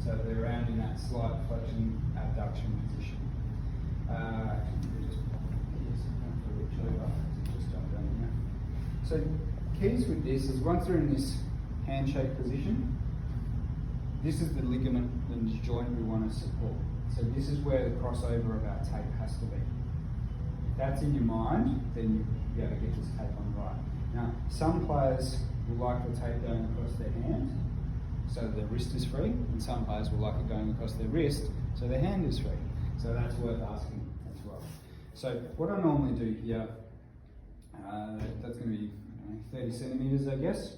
So they're around in that slight flexion abduction position. So keys with this is once they're in this handshake position, this is the ligament and the joint we want to support. So this is where the crossover of our tape has to be. If that's in your mind, then you'll be able to get this tape on right. Now, some players will like the tape going across their hand, so their wrist is free, and some players will like it going across their wrist, so their hand is free. So that's worth asking as well. So what I normally do here, that's going to be 30 centimeters, I guess.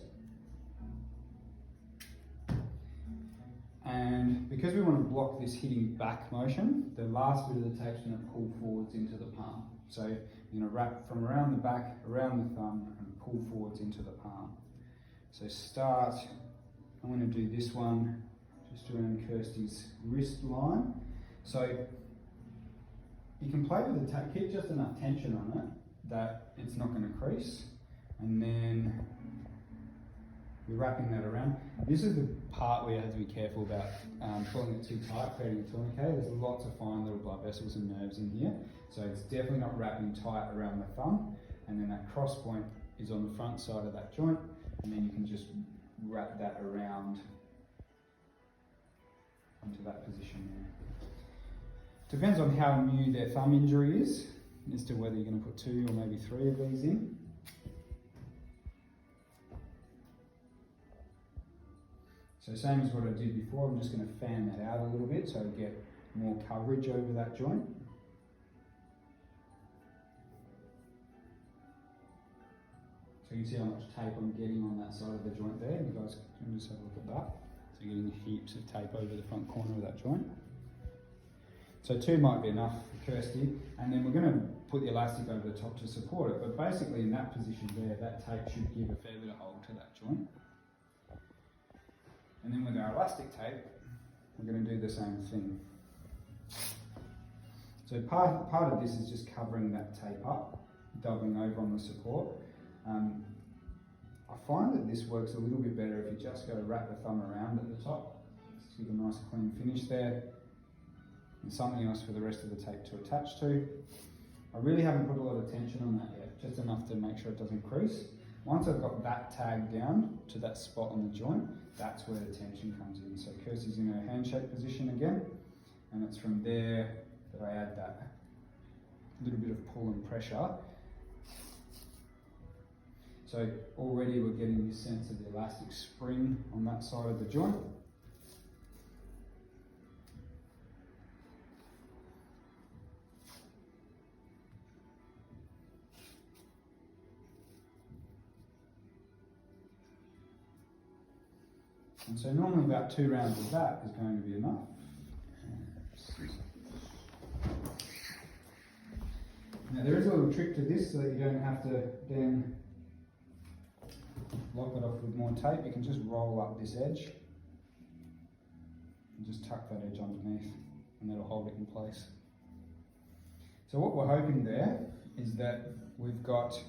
And because we want to block this hitting back motion, the last bit of the tape's going to pull forwards into the palm. So you're going to wrap from around the back, around the thumb, and pull forwards into the palm. So start, I'm going to do this one just around Kirsty's wrist line. So you can play with the tape, keep just enough tension on it that it's not going to crease. And then you're wrapping that around. This is the part where you have to be careful about pulling it too tight, creating a tourniquet. There's lots of fine little blood vessels and nerves in here. So it's definitely not wrapping tight around the thumb. And then that cross point is on the front side of that joint. And then you can just wrap that around into that position there. Depends on how new their thumb injury is as to whether you're going to put 2 or maybe 3 of these in. So same as what I did before, I'm just going to fan that out a little bit so I get more coverage over that joint. So you can see how much tape I'm getting on that side of the joint there. You guys can just have a look at that. So you're getting heaps of tape over the front corner of that joint. So 2 might be enough for Kirsty, and then we're going to put the elastic over the top to support it. But basically in that position there, that tape should give a fair bit of hold to that joint. And then with our elastic tape, we're going to do the same thing. So part of this is just covering that tape up, doubling over on the support. I find that this works a little bit better if you just go wrap the thumb around at the top, just give a nice clean finish there, and something else for the rest of the tape to attach to. I really haven't put a lot of tension on that yet, just enough to make sure it doesn't crease. Once I've got that tagged down to that spot on the joint, that's where the tension comes in. So Kirsty's in her handshake position again, and it's from there that I add that little bit of pull and pressure. So already we're getting this sense of the elastic spring on that side of the joint. And so normally about 2 rounds of that is going to be enough. Now there is a little trick to this so that you don't have to then lock it off with more tape. You can just roll up this edge and just tuck that edge underneath, and that'll hold it in place. So what we're hoping there is that we've got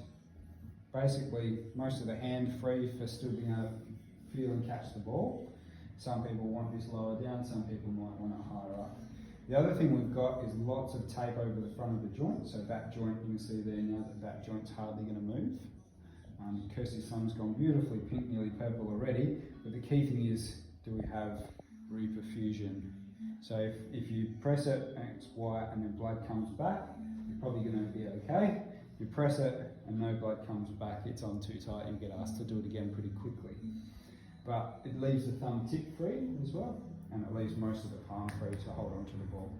basically most of the hand free for still being able to feel and catch the ball. Some people want this lower down, some people might want it higher up. The other thing we've got is lots of tape over the front of the joint, so that joint, you can see there now that joint's hardly going to move. Kirsty's thumb's gone beautifully pink, nearly purple already, but the key thing is, do we have reperfusion? So if you press it and it's white and then blood comes back, you're probably going to be okay. If you press it and no blood comes back, it's on too tight, you get asked to do it again pretty quickly. But it leaves the thumb tip free as well, and it leaves most of the palm free to hold onto the ball.